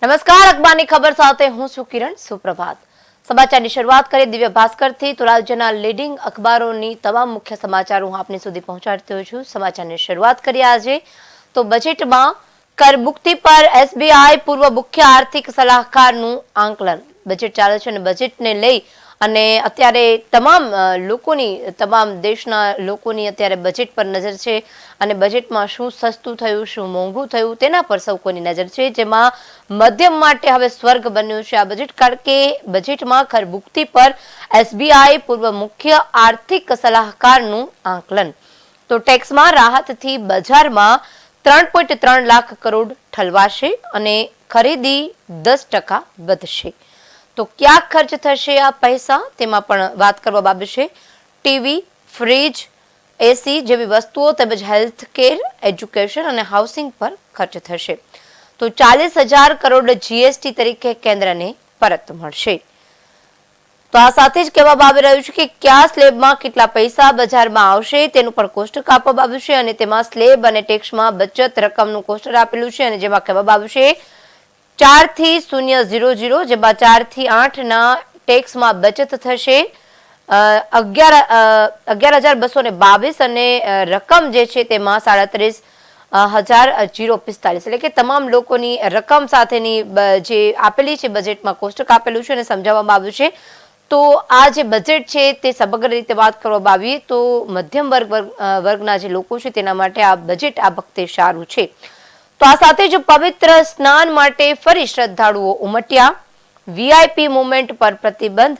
નમસ્કાર, અખબારની ખબર સાથે હું છું કિરણ. સુપ્રભાત. સમાચારની શરૂઆત કરીએ દિવ્ય ભાસ્કરથી. તો રાજ્યના લીડિંગ અખબારોની તમામ મુખ્ય સમાચાર હું આપની સુધી પહોંચાડતી હોઉં છું. સમાચારની શરૂઆત કરીએ આજે તો બજેટમાં કર મુક્તિ પર એસબીઆઈ પૂર્વ મુખ્ય આર્થિક સલાહકારનું આંકલન. બજેટ ચાલે છે અને બજેટને લઈ અને અત્યારે તમામ દેશના લોકોની અત્યારે બજેટ પર નજર છે અને બજેટમાં શું સસ્તું થયું, શું મોંઘું થયું તેના પર સૌ કોઈની નજર છે, જેમાં મધ્યમ માટે હવે સ્વર્ગ બન્યું છે આ બજેટ. કારણ કે બજેટમાં કર મુક્તિ પર એસબીઆઈ પૂર્વ મુખ્ય આર્થિક સલાહકારનું આંકલન. તો ટેક્સમાં રાહતથી બજારમાં 3.3 લાખ કરોડ ઠલવાશે અને ખરીદી 10% વધશે. તો ક્યાં ખર્ચ થશે આ પૈસા તેમાં પણ વાત કરવા બાબત છે. ટીવી, ફ્રીજ, એસી જેવી વસ્તુઓ તેમજ હેલ્થ કેર, એજ્યુકેશન અને હાઉસિંગ પર ખર્ચ થશે. તો 40,000 કરોડ જીએસટી તરીકે કેન્દ્રને પરત મળશે. તો આ સાથે જ કહેવામાં આવી રહ્યું છે કે કયા સ્લેબમાં કેટલા પૈસા બજારમાં આવશે તેનું પણ કોષ્ટક આપવામાં આવ્યું છે અને તેમાં સ્લેબ અને ટેક્સમાં બચત રકમનું કોષ્ટક આપેલું છે અને જેમાં કહેવામાં આવ્યું છે 4 થી 000, જેમાં 4 થી 8 ના ટેક્સમાં બચત થશે 11,222 અને રકમ જે છે તેમાં 37,045, એટલે કે તમામ લોકોની રકમ સાથેની જે આપેલી છે બજેટમાં કોષ્ટક આપેલું છે અને સમજાવવામાં આવ્યું છે. તો આ જે બજેટ છે તે સમગ્ર રીતે વાત કરવામાં આવી તો મધ્યમ વર્ગના જે લોકો છે તેના માટે આ બજેટ આ વખતે સારું છે. તો આ સાથે જ પવિત્ર સ્નાન માટે ફરી શ્રદ્ધાળુઓ ઉમટ્યા. વીઆઈપી મુવમેન્ટ પર પ્રતિબંધ.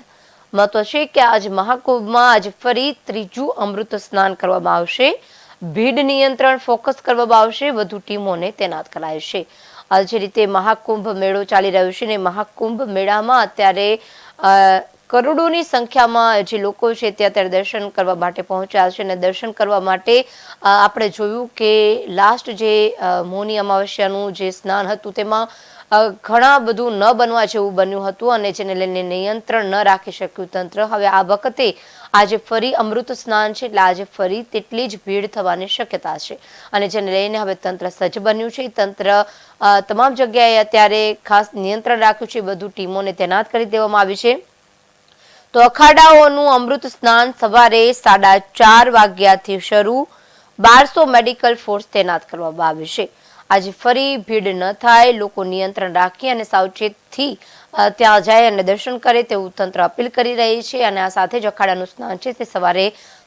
મહત્વ છે કે આજ મહાકુંભમાં આજ ફરી ત્રીજું અમૃત સ્નાન કરવામાં આવશે. ભીડ નિયંત્રણ ફોકસ કરવામાં આવશે. વધુ ટીમોને તૈનાત કરાય છે. આ જે રીતે મહાકુંભ મેળો ચાલી રહ્યો છે ને મહાકુંભ મેળામાં અત્યારે કરોડોની સંખ્યામાં જે લોકો છે તે અત્યારે દર્શન કરવા માટે પહોંચ્યા છે અને દર્શન કરવા માટે આપણે જોયું કે લાસ્ટ જે મૌની અમાવસ્યાનું જે સ્નાન હતું તેમાં ઘણા બધું ન બનવા જેવું બન્યું હતું અને જેને લઈને નિયંત્રણ ન રાખી શક્યું તંત્ર. હવે આ વખતે આજે ફરી અમૃત સ્નાન છે એટલે આજે ફરી તેટલી જ ભીડ થવાની શક્યતા છે અને જેને લઈને હવે તંત્ર સજ્જ બન્યું છે. તંત્ર તમામ જગ્યાએ અત્યારે ખાસ નિયંત્રણ રાખ્યું છે. વધુ ટીમોને તૈનાત કરી દેવામાં આવી છે. તો અખાડાઓનું અમૃત સ્નાન સવારે 4:30 વાગ્યાથી શરૂ. 1200 મેડિકલ ફોર્સ તૈનાત કરવામાં આવે છે. આજે ફરી ભીડ ન થાય, લોકો નિયંત્રણ રાખી અને સાવચેતથી ત્યાં જાય અને દર્શન કરે તેવું તંત્ર અપીલ કરી રહી છે અને આ સાથે જ અખાડાનું સ્નાન છે તે સવારે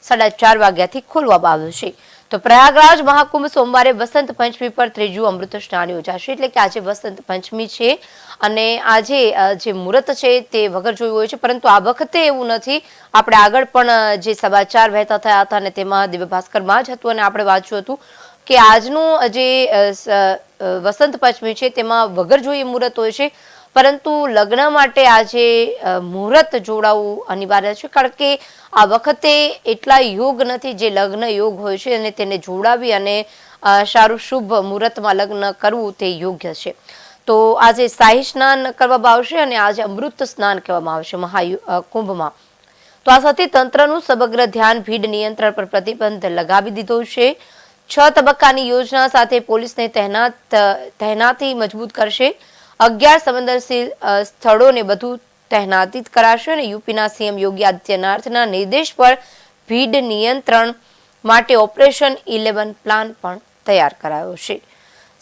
4:30 વાગ્યાથી ખોલવામાં આવ્યું છે. તો પ્રયાગરાજ મહાકુંભ સોમવારે વસંત પંચમી પર ત્રીજું અમૃત સ્નાન યોજાશે, એટલે કે આજે વસંત પંચમી છે અને આજે જે મુહૂર્ત છે તે વગર જોયું હોય છે, પરંતુ આ વખતે એવું નથી. આપણે આગળ પણ જે સમાચાર વહેતા થયા હતા અને તેમાં દિવ્ય ભાસ્કરમાં જ હતું અને આપણે વાંચ્યું હતું કે આજનું જે વસંત પંચમી છે તેમાં વગર જોઈએ મુહૂર્ત હોય છે, પરંતુ લગ્ન માટે આજે મુહૂર્ત જોડાવું અનિવાર્ય છે. કારણ કે આ વખતે એટલા યોગ નથી જે લગ્ન યોગ હોય છે અને તેને જોડાવી અને સારું શુભ મુહૂર્તમાં લગ્ન કરવું તે યોગ્ય છે. તો આજે શાહી સ્નાન કરવામાં આવશે અને આજે અમૃત સ્નાન કહેવામાં આવશે મહાકુંભમાં. તો આ સાથે તંત્રનું સમગ્ર ધ્યાન ભીડ નિયંત્રણ પર પ્રતિબંધ લગાવી દીધો છે. 6 તબક્કાની યોજના સાથે પોલીસને તહેનાતી મજબૂત કરશે. 11 સંવેદનશીલ સ્થળોને વધુ તહેનાતી કરાશે અને યુપીના સીએમ યોગી આદિત્યનાથના નિર્દેશ પર ભીડ નિયંત્રણ માટે ઓપરેશન 11 પ્લાન પણ તૈયાર કરાયો છે.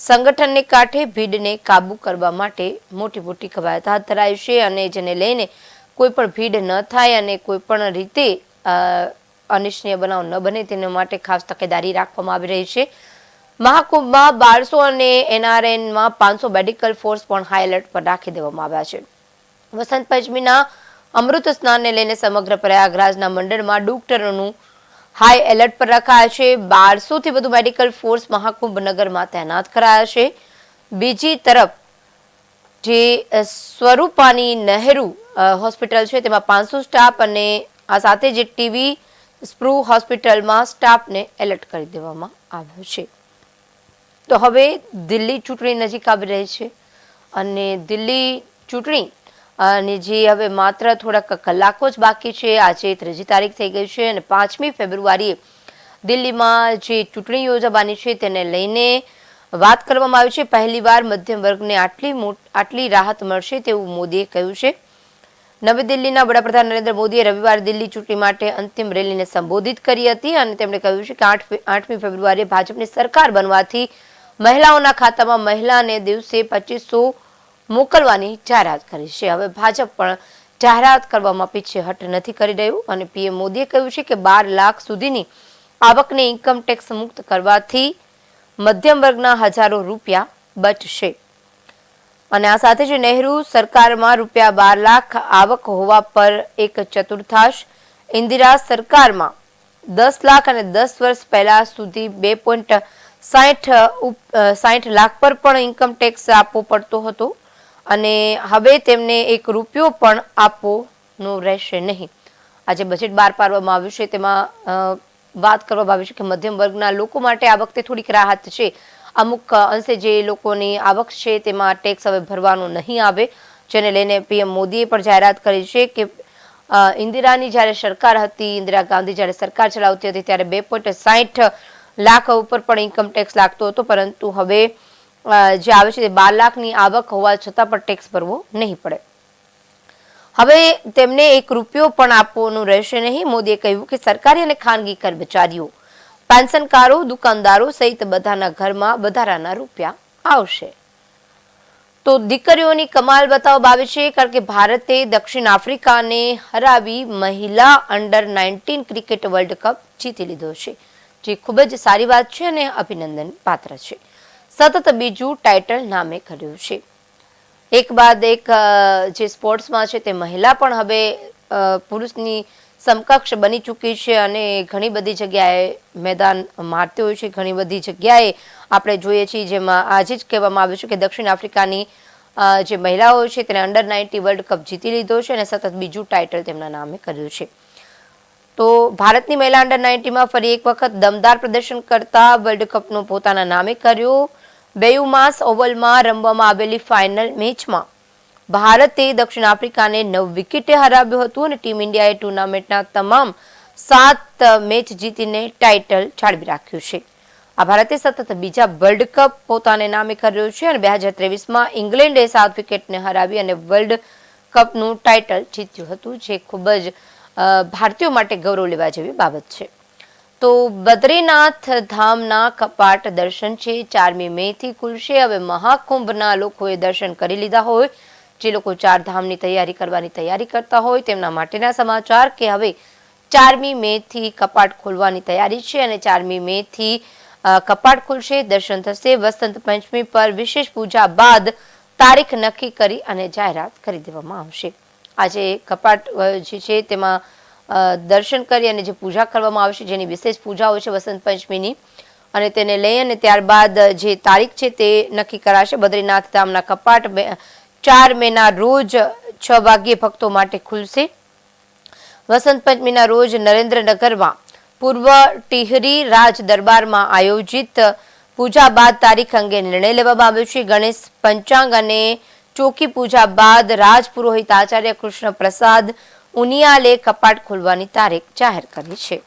સંગઠનને કાંઠે ભીડને કાબુ કરવા માટે મોટી કવાયત હાથ ધરાઈ છે અને જેને લઈને કોઈ પણ ભીડ ન થાય અને કોઈ પણ રીતે અનિચ્છનીય બનાવ ન બને તેના માટે ખાસ તકેદારી રાખવામાં આવી રહી છે. મહાકુંભમાં 1200 અને એનઆરએનમાં 500 મેડિકલ ફોર્સ પણ હાઈ એલર્ટ પર રાખી દેવામાં આવ્યા છે. વસંત પંચમીના અમૃત સ્નાનને લઈને સમગ્ર પ્રયાગરાજના મંડળમાં ડોક્ટરોનું હાઈ એલર્ટ પર રખાયા છે. 1200 થી વધુ મેડિકલ ફોર્સ મહાકુંભ નગરમાં તૈનાત કરાયા છે. બીજી તરફ જે સ્વરૂપાની નહેરુ હોસ્પિટલ છે તેમાં 500 સ્ટાફ અને આ સાથે જે ટીવી સ્પ્રૂ હોસ્પિટલમાં સ્ટાફને એલર્ટ કરી દેવામાં આવ્યો છે. તો હવે દિલ્હી ચૂંટણી નજીક આવી રહી છે અને દિલ્હી ચૂંટણી અને જે હવે માત્ર થોડાક કલાકો જ બાકી છે. આજે 3જી તારીખ થઈ ગઈ છે અને 5મી ફેબ્રુઆરીએ દિલ્હીમાં જે ચૂંટણી યોજાવાની છે તેને લઈને વાત કરવામાં આવી છે. પહેલીવાર મધ્યમ વર્ગને આટલી રાહત મળશે તેવું મોદીએ કહ્યું છે. નવી દિલ્હીના વડાપ્રધાન નરેન્દ્ર મોદીએ રવિવારે દિલ્હી ચૂંટણી માટે અંતિમ રેલીને સંબોધિત કરી હતી અને તેમણે કહ્યું છે કે 8મી ફેબ્રુઆરીએ ભાજપની સરકાર બનવાથી મહિલાઓના ખાતામાં મહિલાને દિવસે 2500 મોકલવાની જાહેરાત કરી છે. હવે ભાજપ પણ જાહેરાત કરવામાં પીછેહઠ નથી કરી રહ્યું અને પીએમ મોદીએ કહ્યું છે કે 12 લાખ સુધીની આવકને ઇન્કમ ટેક્સ મુક્ત કરવાથી મધ્યમ વર્ગના હજારો રૂપિયા બચશે. અને આ સાથે જ નહેરુ સરકારમાં રૂપિયા 12 લાખ આવક હોવા પર 1/4, ઇન્દિરા સરકારમાં 10 લાખ અને 10 વર્ષ પહેલા સુધી 2.60 લાખ પર પણ ઇન્કમ ટેક્સ આપવો પડતો હતો અને હવે તેમને 1 રૂપિયો પણ આપવાનો રહેશે નહીં. આજે બજેટ બહાર પાડવામાં આવ્યું છે તેમાં વાત કરવામાં આવી છે કે મધ્યમ વર્ગના લોકો માટે આ વખતે થોડીક રાહત છે. અમુક અંશે જે લોકોની આવક છે તેમાં ટેક્સ હવે ભરવાનો નહીં આવે, જેને લઈને પીએમ મોદીએ પણ જાહેરાત કરી છે કે ઇન્દિરાની જ્યારે સરકાર હતી, ઇન્દિરા ગાંધી જ્યારે સરકાર ચલાવતી હતી ત્યારે 2.60 લાખ ઉપર પણ ઇન્કમ ટેક્સ લાગતો હતો, પરંતુ હવે જે આવે છે તે 12 લાખની આવક હોવા છતાં પણ ટેક્સ ભરવો નહીં પડે. હવે તેમને 1 રૂપિયો પણ આપવાનું રહેશે નહીં. મોદીએ કહ્યું કે સરકારી અને ખાનગી કર્મચારીઓ, પેન્શનકારો, દુકાનદારો સહિત બધાના ઘરમાં વધારાના રૂપિયા આવશે. તો દીકરીઓની કમાલ બતાવવામાં આવે છે કારણ કે ભારતે દક્ષિણ આફ્રિકાને હરાવી મહિલા અંડર 19 ક્રિકેટ વર્લ્ડ કપ જીતી લીધો છે, જે ખૂબ જ સારી વાત છે અને અભિનંદન પાત્ર છે. સતત બીજું ટાઇટલ નામે કર્યું છે. એક બાદ એક જે સ્પોર્ટ્સમાં છે તે મહિલા પણ હવે પુરુષની સમકક્ષ બની ચૂકી છે અને ઘણી બધી જગ્યાએ મેદાન મારતી હોય છે. ઘણી બધી જગ્યાએ આપણે જોઈએ છીએ, જેમાં આજે જ કહેવામાં આવ્યું છે કે દક્ષિણ આફ્રિકાની જે મહિલાઓ છે તેને અંડર 19 વર્લ્ડ કપ જીતી લીધો છે અને સતત બીજું ટાઇટલ તેમના નામે કર્યું છે. તો ભારતની મહિલા અંડર 19માં ફરી એક વખત દમદાર પ્રદર્શન કરતા વર્લ્ડ કપનો પોતાના નામે કર્યો. બેયુમાસ ઓવલમાં રમવામાં આવેલી ફાઇનલ મેચમાં ભારતે દક્ષિણ આફ્રિકાને 9 વિકેટે હરાવ્યું હતું અને ટીમ ઇન્ડિયાએ ટુર્નામેન્ટના તમામ 7 મેચ જીતીને ટાઇટલ જાળવી રાખ્યું છે. આ ભારતે સતત બીજા વર્લ્ડ કપ પોતાને નામે કર્યો છે અને 2023માં ઇંગ્લેન્ડે 7 વિકેટને હરાવી અને વર્લ્ડ કપનું ટાઇટલ જીત્યું હતું, જે ખૂબ જ ભારતીયો માટે ગૌરવ લેવા જેવી બાબત છે. તો બદ્રીનાથ ધામના કપાટ દર્શન છે 4મી મેથી ખુલશે. હવે મહાકુંભના લોકોએ દર્શન કરી લીધા હોય, જે લોકો 4 ધામની તૈયારી કરવાની તૈયારી કરતા હોય તેમના માટેના સમાચાર કે હવે 4મી મેથી કપાટ ખોલવાની તૈયારી છે અને 4મી મેથી કપાટ ખુલશે, દર્શન થશે. વસંત પંચમી પર વિશેષ પૂજા બાદ તારીખ નક્કી કરી અને જાહેરાત કરી દેવામાં આવશે. આજે કપાટ જે છે તેમાં દર્શન કરી અને જે પૂજા કરવામાં આવશે, જેની વિશેષ પૂજા હોય છે વસંત પંચમીની, અને તેને લઈ અને ત્યારબાદ જે તારીખ છે તે નક્કી કરાશે. બદ્રીનાથ ધામના કપાટ 4 મેના રોજ 6 વાગ્યે ભક્તો માટે ખુલશે. વસંત પંચમીના રોજ નરેન્દ્રનગરમાં પૂર્વ ટિહરી રાજ દરબારમાં આયોજિત પૂજા બાદ તારીખ અંગે નિર્ણય લેવામાં આવ્યો છે. ગણેશ પંચાંગ અને ચોકી પૂજા બાદ રાજ પુરોહિત આચાર્ય કૃષ્ણ પ્રસાદ ઉનિયાલે કપાટ ખોલવાની તારીખ જાહેર કરી છે.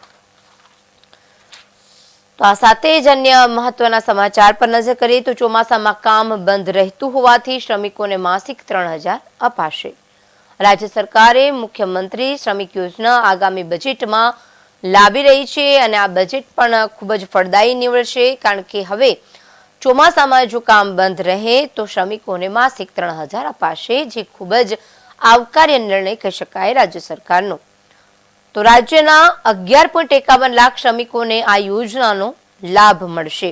તો આ સાથે જ અન્ય મહત્વના સમાચાર પર નજર કરીએ તો ચોમાસામાં કામ બંધ રહેતું હોવાથી શ્રમિકોને માસિક 3000 અપાશે. રાજ્ય સરકારે મુખ્યમંત્રી શ્રમિક યોજના આગામી બજેટમાં લાવી રહી છે અને આ બજેટ પણ ખૂબ જ ફળદાયી નીવડશે, કારણ કે હવે ચોમાસામાં જો કામ બંધ રહે તો શ્રમિકોને માસિક 3000 અપાશે, જે ખૂબ જ આવકાર્ય નિર્ણય કહી શકાય રાજ્ય સરકારનો. તો રાજ્યના 11.51 લાખ શ્રમિકોને આ યોજનાનો લાભ મળશે.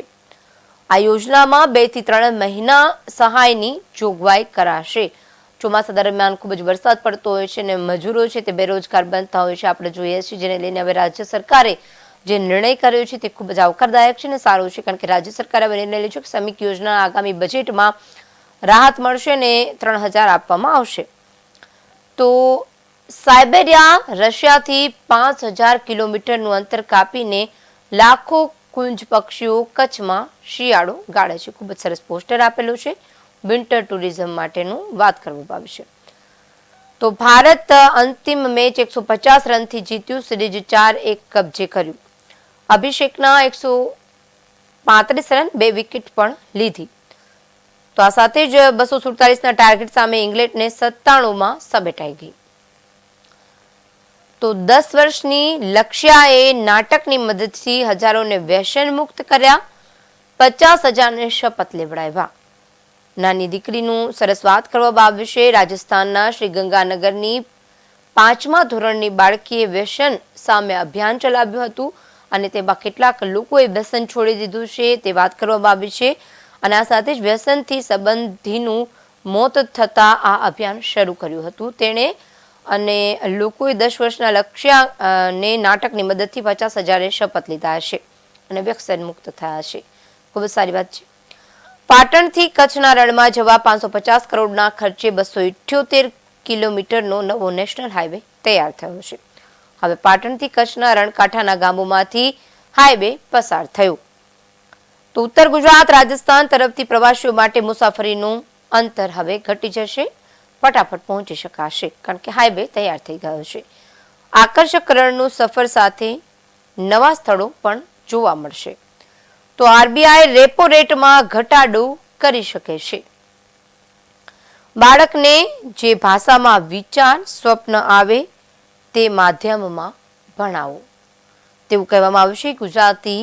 આ યોજનામાં 2 થી 3 મહિના સહાયની જોગવાઈ કરાશે. ચોમાસા દરમિયાન ખૂબ જ વરસાદ પડતો હોય છે અને મજૂરો છે તે બેરોજગાર બનતા હોય છે, આપણે જોઈએ છીએ, જેને લઈને હવે રાજ્ય સરકારે જે નિર્ણય કર્યો છે તે ખૂબ જ આવકારદાયક છે અને સારો છે, કારણ કે રાજ્ય સરકારે હવે નિર્ણય લીધો છે કે શ્રમિક યોજના આગામી બજેટમાં રાહત મળશે અને 3000 આપવામાં આવશે. તો સાયબેરિયા રશિયાથી 5000 કિલોમીટરનું અંતર કાપીને લાખો કુંજ પક્ષીઓ કચ્છમાં શિયાળો ગાળે છે. ખૂબ જ સરસ પોસ્ટર આપેલું છે વિન્ટર ટુરિઝમ માટેનું વાત કરવામાં આવી છે. તો ભારત અંતિમ મેચ 150 રનથી જીત્યું, સિરીઝ 4-1 કબજે કર્યું. અભિષેકના 35 રન 2 વિકેટ પણ લીધી. તો આ સાથે જ 247ના ટાર્ગેટ સામે ઇંગ્લેન્ડને 97માં સમેટાઈ ગઈ. તો 10 વર્ષની લક્ષ્યાએ નાટકની મદદથી હજારોને વ્યસન મુક્ત કર્યા, 50,000ને શપથ લેવડાવ્યા. નાની દીકરીનું સરસ વાત કરવામાં આવ્યું છે. રાજસ્થાનના શ્રી ગંગાનગરની 5મા ધોરણની બાળકીએ વ્યસન સામે અભિયાન ચલાવ્યું હતું અને તેમાં કેટલાક લોકોએ વ્યસન છોડી દીધું છે તે વાત કરવામાં આવી છે. અને આ સાથે જ વ્યસનથી સંબંધીનું મોત થતા આ અભિયાન શરૂ કર્યું હતું તેણે. અને લોકોએ 10 વર્ષના લક્ષ્યને નાટકની મદદથી 50,000 શપથ લીધા હશે અને વ્યસન મુક્ત થયા છે. ખૂબ જ સારી વાત છે. પાટણથી કચ્છના રણમાં જવા 550 કરોડના ખર્ચે 278 કિલોમીટરનો નવો નેશનલ હાઈવે તૈયાર થયો છે. હવે પાટણથી કચ્છના રણકાંઠાના ગામોમાંથી હાઈવે પસાર થયો. તો ઉત્તર ગુજરાત રાજસ્થાન તરફથી પ્રવાસીઓ માટે મુસાફરીનું અંતર હવે ઘટી જશે, ફટાફટ પહોંચી શકાશે કારણ કે હાઈવે તૈયાર થઈ ગયો છે. આકર્ષક રણનું સફર સાથે નવા સ્થળો પણ જોવા મળશે. તો આરબીઆઈ રેપો રેટમાં ઘટાડો કરી શકે છે. બાળકને જે ભાષામાં વિચાર સ્વપ્ન આવે તે માધ્યમમાં ભણાવો તેવું કહેવામાં આવ્યું છે. ગુજરાતી,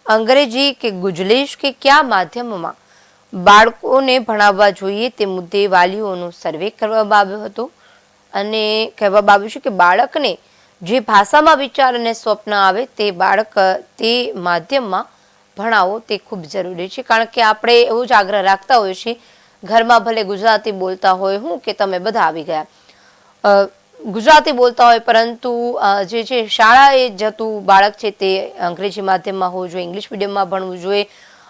અંગ્રેજી કે ગુજલેશ કે કયા માધ્યમમાં બાળકોને ભણાવવા જોઈએ તે મુદ્દે વાલીઓનો સર્વે કરવામાં આવ્યો હતો અને કહેવામાં આવ્યું છે કે બાળકને જે ભાષામાં વિચાર અને સ્વપ્ન આવે તે બાળક તે માધ્યમમાં ભણાવો તે ખૂબ જરૂરી છે. કારણ કે આપણે એવો જ આગ્રહ રાખતા હોઈએ છીએ ઘરમાં ભલે ગુજરાતી બોલતા હોય હું કે તમે બધા આવી ગયા ગુજરાતી બોલતા હોય પરંતુ જે છે શાળાએ જતું બાળક છે તે અંગ્રેજી માધ્યમમાં હોવું જોઈએ, ઇંગ્લિશ મીડિયમમાં ભણવું જોઈએ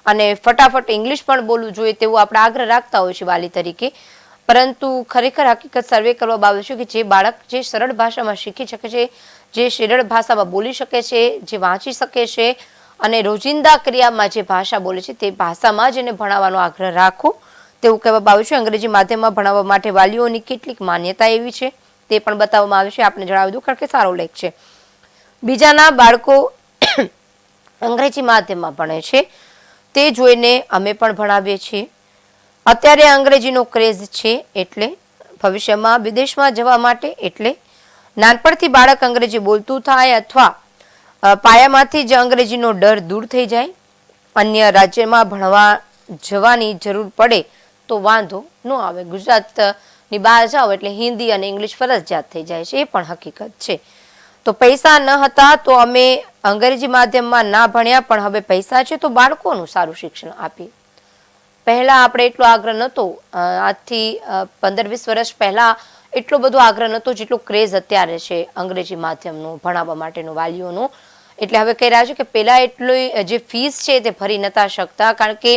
અને ફટાફટ ઇંગ્લિશ પણ બોલવું જોઈએ તેવું આપણે આગ્રહ રાખતા હોઈએ છીએ વાલી તરીકે. પરંતુ ખરેખર હકીકત સર્વે કરવામાં આવ્યો છે કે જે બાળક જે સરળ ભાષામાં શીખી શકે છે, જે સરળ ભાષામાં બોલી શકે છે, જે વાંચી શકે છે અને રોજિંદા ક્રિયામાં જે ભાષા બોલે છે તે ભાષામાં જ એને ભણાવવાનો આગ્રહ રાખો તેવું કહેવામાં આવ્યું છે. અંગ્રેજી માધ્યમમાં ભણાવવા માટે વાલીઓની કેટલીક માન્યતા એવી છે તે પણ બતાવવામાં આવ્યું છે. આપણે જણાવી દઉં કારણ કે સારો લેખ છે. બીજાના બાળકો અંગ્રેજી માધ્યમમાં ભણે છે તે જોઈને અમે પણ ભણાવીએ છીએ. અત્યારે અંગ્રેજીનો ક્રેઝ છે એટલે ભવિષ્યમાં વિદેશમાં જવા માટે એટલે નાનપણથી બાળક અંગ્રેજી બોલતું થાય અથવા પાયામાંથી જ અંગ્રેજીનો ડર દૂર થઈ જાય, અન્ય રાજ્યમાં ભણવા જવાની જરૂર પડે તો વાંધો ન આવે. ગુજરાતની બહાર જાઓ એટલે હિન્દી અને ઇંગ્લિશ ફરજિયાત થઈ જાય છે એ પણ હકીકત છે. તો પૈસા ન હતા તો અમે અંગ્રેજી માધ્યમમાં ના ભણ્યા પણ હવે પૈસા છે તો બાળકોનું સારું શિક્ષણ આપીએ. પહેલા આપણે એટલો આગ્રહ નહોતો, આજથી 15-20 વર્ષ પહેલા એટલો બધો આગ્રહ નહોતો જેટલો ક્રેઝ અત્યારે છે અંગ્રેજી માધ્યમનો ભણાવવા માટેનો વાલીઓનો. એટલે હવે કહી રહ્યા છે કે પહેલા એટલી જે ફીસ છે તે ભરી નતા શકતા કારણ કે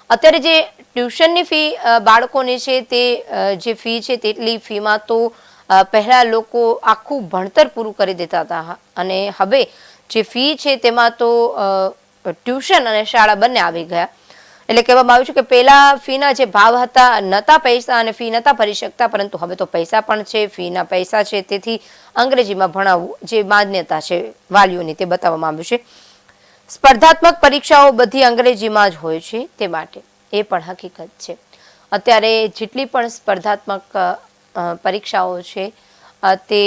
અત્યારે જે ટ્યુશનની ફી બાળકોની છે તે જે ફી છે તેટલી ફીમાં તો પહેલા લોકો આખું ભણતર પૂરું કરી દેતા હતા અને હવે જે ફી છે તેમાં તો ટ્યુશન અને શાળા બંને આવી ગયા. એટલે કહેવામાં આવ્યું છે કે પહેલા ફીના જે ભાવ હતા નતા પૈસા અને ફી નતા ભરી શકતા પરંતુ હવે તો પૈસા પણ છે, ફીના પૈસા છે, તેથી અંગ્રેજીમાં ભણાવવું જે માન્યતા છે વાલીઓની તે બતાવવામાં આવ્યું છે. સ્પર્ધાત્મક પરીક્ષાઓ બધી અંગ્રેજીમાં જ હોય છે તે માટે એ પણ હકીકત છે. અત્યારે જેટલી પણ સ્પર્ધાત્મક પરીક્ષાઓ છે તે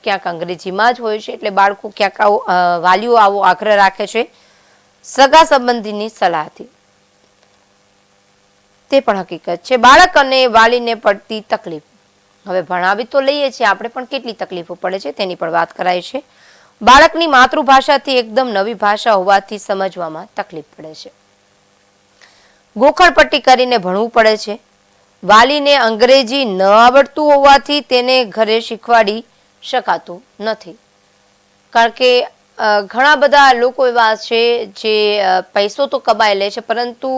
ક્યાંક અંગ્રેજીમાં જ હોય છે એટલે બાળકો ક્યાંક વાલીઓ આવો આગ્રહ રાખે છે સગા સંબંધીની સલાહથી. તે પણ હકીકત છે. બાળક અને વાલીને પડતી તકલીફ હવે ભણાવી તો લઈએ છીએ આપણે પણ કેટલી તકલીફો પડે છે તેની પણ વાત કરાય છે. બાળકની માતૃભાષાથી એકદમ નવી ભાષા હોવાથી સમજવામાં તકલીફ પડે છે. ગોખણપટ્ટી કરીને ભણવું પડે છે. વાલીને અંગ્રેજી ન આવડતું હોવાથી તેને ઘરે શીખવાડી શકાતું નથી કારણ કે ઘણા બધા લોકો એવા છે જે પૈસો તો કમાઈ લે છે પરંતુ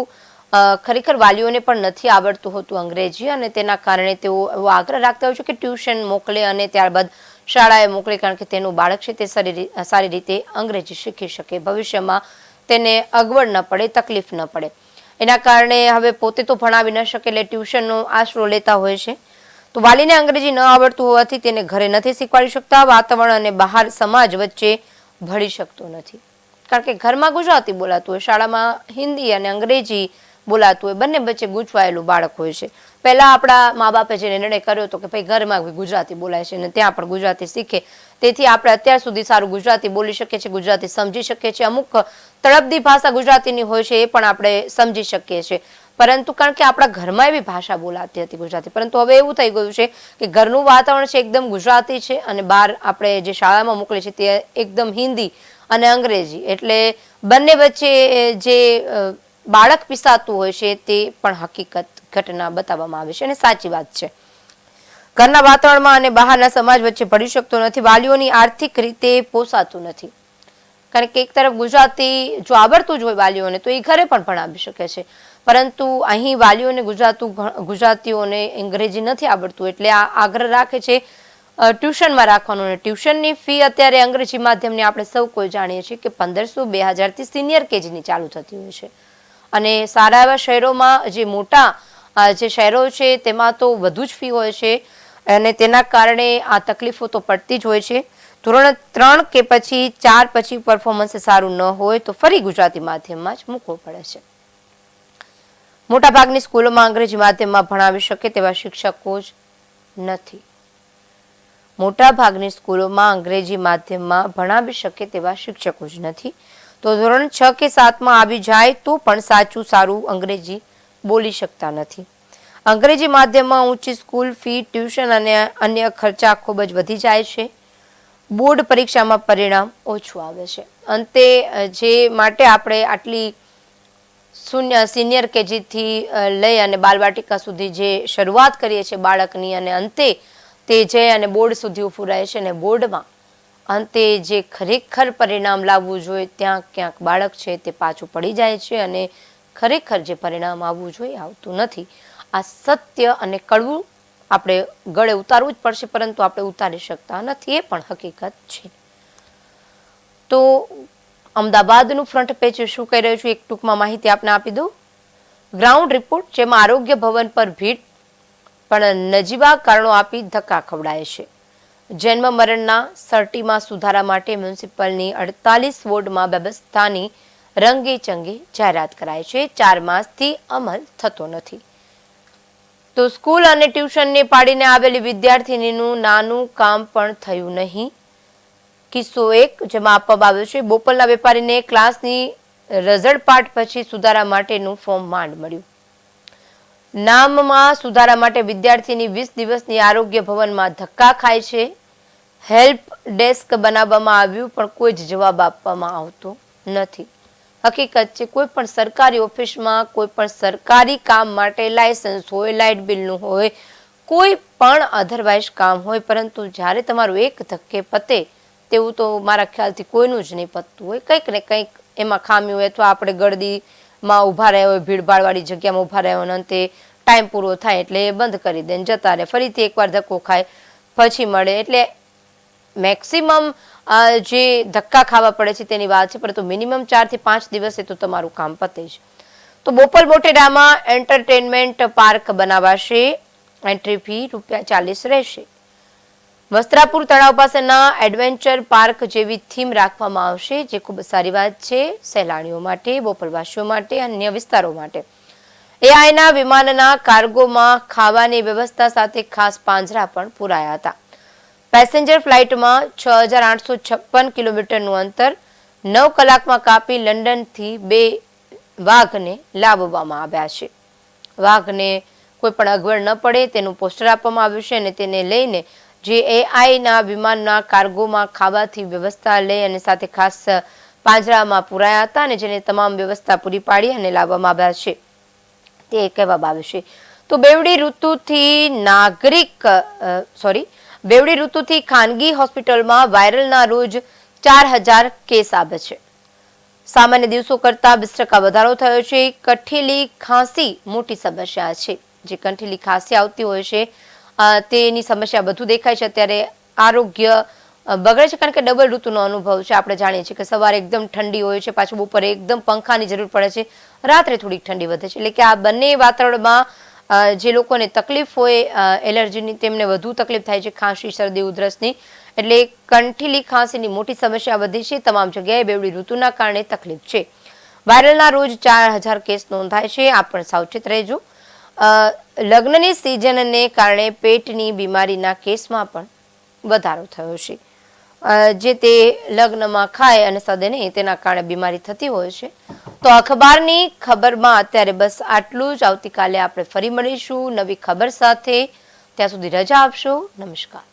ખરેખર વાલીઓને પણ નથી આવડતું હોતું અંગ્રેજી અને તેના કારણે તેઓ એવો આગ્રહ રાખતા હોય છે કે ટ્યુશન મોકલે અને ત્યારબાદ શાળાએ મોકલે કારણ કે તેનું બાળક છે તે સારી રીતે અંગ્રેજી શીખી શકે, ભવિષ્યમાં તેને અગવડ ન પડે, તકલીફ ન પડે. એના કારણે હવે પોતે તો ભણાવી ન શકે એટલે ટ્યુશનનો આશરો લેતા હોય છે. તો વાલીને અંગ્રેજી ન આવડતું હોવાથી તેને ઘરે નથી શીખવાડી શકતા, વાતાવરણ અને બહાર સમાજ વચ્ચે ભળી શકતો નથી. કારણ કે ઘરમાં ગુજરાતી બોલાતું હોય, શાળામાં હિન્દી અને અંગ્રેજી બોલાતું હોય, બંને વચ્ચે ગૂંચવાયેલું બાળક હોય છે. પહેલા આપણા મા બાપે જે નિર્ણય કર્યો હતો કે ભાઈ ઘરમાં ગુજરાતી બોલાય છે અને ત્યાં પણ ગુજરાતી શીખે, તેથી આપણે અત્યાર સુધી સારું ગુજરાતી બોલી શકીએ છીએ, ગુજરાતી સમજી શકીએ છીએ. અમુક તળપદી ભાષા ગુજરાતીની હોય છે એ પણ આપણે સમજી શકીએ છીએ, પરંતુ કારણ કે આપણા ઘરમાં એવી ભાષા બોલાતી હતી ગુજરાતી. પરંતુ હવે એવું થઈ ગયું છે કે ઘરનું વાતાવરણ છે એકદમ ગુજરાતી છે અને બહાર આપણે જે શાળામાં મોકલે છે તે એકદમ હિન્દી અને અંગ્રેજી, એટલે બંને વચ્ચે જે બાળક પીસાતું હોય છે તે પણ હકીકત ઘટના બતાવવામાં આવે છે અને સાચી વાત છે. ઘરના વાતાવરણમાં અને બહારના સમાજ વચ્ચે ભળી શકતો નથી. વાલીઓની આર્થિક રીતે પોસાતું નથી, કારણ કે એક તરફ ગુજરાતી જો આવડતું જ હોય વાલીઓને તો એ ઘરે પણ ભણાવી શકે છે, પરંતુ અહીં વાલીઓને ગુજરાતીઓને અંગ્રેજી નથી આવડતું, એટલે આ આગ્રહ રાખે છે ટ્યુશનમાં રાખવાનું. અને ટ્યુશનની ફી અત્યારે અંગ્રેજી માધ્યમની આપણે સૌ કોઈ જાણીએ છીએ કે 1500 2000 થી સિનિયર કેજીની ચાલુ થતી હોય છે. અને સારા એવા શહેરોમાં જે મોટા જે શહેરો છે તેમાં તો વધુ જ ફી હોય છે અને તેના કારણે આ તકલીફો તો પડતી જ હોય છે. ધોરણ 3 કે પછી 4 પછી પરફોર્મન્સ સારું ન હોય તો ફરી ગુજરાતી માધ્યમમાં જ મૂકવું પડે છે. મોટાભાગની સ્કૂલોમાં અંગ્રેજી માધ્યમમાં ભણાવી શકે તેવા શિક્ષકો જ નથી. મોટાભાગની સ્કૂલોમાં અંગ્રેજી માધ્યમમાં ભણાવી શકે તેવા શિક્ષકો જ નથી. તો ધોરણ 6 કે 7માં આવી જાય તો પણ સારું અંગ્રેજી બોલી શકતા નથી. અંગ્રેજી માધ્યમમાં ઊંચી સ્કૂલ ફી, ટ્યુશન અને અન્ય ખર્ચા ખૂબ જ વધી જાય છે. બોર્ડ પરીક્ષામાં પરિણામ ઓછું આવે છે. અંતે જે માટે આપણે આટલી સિનિયર કેજીથી લઈ અને બાલવાટિકા સુધી જે શરૂઆત કરીએ છીએ બાળકની, અને અંતે તે જઈ અને બોર્ડ સુધી ઊભું રહે છે અને બોર્ડમાં અંતે જે ખરેખર પરિણામ લાવવું જોઈએ ત્યાં ક્યાંક બાળક છે તે પાછું પડી જાય છે અને ખરેખર જે પરિણામ આવવું જોઈએ આવતું નથી. આ સત્ય અને કડવું આપણે ગળે ઉતારવું જ પડશે, પરંતુ આપણે ઉતારી શકતા નથી, એ પણ હકીકત છે. તો અમદાવાદનું ફ્રન્ટ પેજ શું કહી રહ્યું છું એક ટૂંકમાં માહિતી આપને આપી દઉં. ગ્રાઉન્ડ રિપોર્ટ, જેમાં આરોગ્ય ભવન પર ભીડ પણ નજીવા કારણો આપી ધક્કા ખવડાય છે. જન્મ મરણના સર્ટીમાં સુધારા માટે મ્યુનિસિપલની 48 વોર્ડમાં વ્યવસ્થાની રંગે ચંગે જાહેરાત કરાય છે. 4 માસથી અમલ થતો નથી. તો સ્કૂલ અને ટ્યુશનને પાડીને આવેલી વિદ્યાર્થીનીનું નાનું કામ પણ થયું નહીં. કિસ્સો 1 જેમાં આપવામાં આવ્યો છે. બોપલના વેપારીને ક્લાસની રઝળપાટ પછી સુધારા માટેનું ફોર્મ માંડ મળ્યું. નામમાં સુધારા માટે વિદ્યાર્થીની 20 દિવસની આરોગ્ય ભવનમાં ધક્કા ખાય છે. હેલ્પ ડેસ્ક બનાવવામાં આવ્યું પણ કોઈ જ જવાબ આપવામાં આવતો નથી. હકીકત છે કોઈ પણ સરકારી ઓફિસમાં કોઈ પણ સરકારી કામ માટે લાયસન્સ હોય, લાઇટ બિલનું હોય, કોઈ પણ અધરવાઇઝ કામ હોય, પરંતુ જ્યારે તમારું એક ધક્કે પતે તેવું તો મારા ખ્યાલથી કોઈનું જ નહીં પતતું હોય. કંઈક ને કંઈક એમાં ખામી હોય, અથવા આપણે ગળદીમાં ઊભા રહ્યા હોય, ભીડભાડવાળી જગ્યામાં ઊભા રહ્યા હોય, અંતે ટાઈમ પૂરો થાય એટલે એ બંધ કરી દે, જતા રહે, ફરીથી એકવાર ધક્કો ખાય પછી મળે. એટલે મેક્સિમમ જે ધક્કા ખાવા પડે છે તેની વાત છે, પરંતુ મિનિમમ 4 થી 5 દિવસે તો તમારું કામ પતે છે. તો બોપલ મોટેરામાં એન્ટરટેનમેન્ટ પાર્ક બનાવાશે. એન્ટ્રી ફી ₹40 રહેશે. વસ્ત્રાપુર તળાવ પાસેના એડવેન્ચર પાર્ક જેવી થીમ રાખવામાં આવશે, જે ખૂબ સારી વાત છે સહેલાણીઓ માટે, બોપલવાસીઓ માટે, અન્ય વિસ્તારો માટે. એઆઈના વિમાનના કાર્ગોમાં ખાવાની વ્યવસ્થા સાથે ખાસ પાંજરા પણ પુરાયા હતા. પેસેન્જર ફ્લાઇટમાં 6856 કિલોમીટરનું અંતર 9 કલાકમાં કાપી લંડનથી 2 વાઘને લાવવામાં આવ્યા છે. વાઘને કોઈ પણ અગવડ ન પડે તેનું પોસ્ટર આપવામાં આવ્યું છે અને તેને લઈને જે એઆઈના વિમાનના કાર્ગોમાં ખાવાથી વ્યવસ્થા લઈ અને સાથે ખાસ પાંજરામાં પુરાયા હતા અને જેને તમામ વ્યવસ્થા પૂરી પાડી અને લાવવામાં આવ્યા છે તે કહેવામાં આવ્યું છે. તો બેવડી ઋતુથી ખાનગી હોસ્પિટલમાં વાયરલના રોજ 4000 કેસ આવે છે. સામાન્ય દિવસો કરતા 20% વધારો થયો છે. કઠેલી ખાંસી મોટી સમસ્યા છે. જે કંઠીલી ખાંસી આવતી હોય છે તેની સમસ્યા વધુ દેખાય છે. અત્યારે આરોગ્ય બગડે છે કારણ કે ડબલ ઋતુનો અનુભવ છે. આપણે જાણીએ છીએ કે સવારે એકદમ ઠંડી હોય છે, પાછું બપોરે એકદમ પંખાની જરૂર પડે છે, રાત્રે થોડીક ઠંડી વધે છે. એટલે કે આ બંને વાતાવરણમાં જે લોકોને તકલીફ હોય એલર્જીની તેમને વધુ તકલીફ થાય છે, ખાંસી, શરદી, ઉધરસની. એટલે કંઠીલી ખાંસીની મોટી સમસ્યા વધી છે. તમામ જગ્યાએ બેવડી ઋતુના કારણે તકલીફ છે. વાયરલના રોજ 4000 કેસ નોંધાય છે. આપ પણ સાવચેત રહેજો. લગ્નની સિઝનને કારણે પેટની બીમારીના કેસમાં પણ વધારો થયો છે. જે તે લગ્નમાં ખાય અને સદે નહીં તેના કારણે બીમારી થતી હોય છે. તો અખબારની ખબરમાં અત્યારે બસ આટલું જ. આવતીકાલે આપણે ફરી મળીશું નવી ખબર સાથે. ત્યાં સુધી રજા આપશો. નમસ્કાર.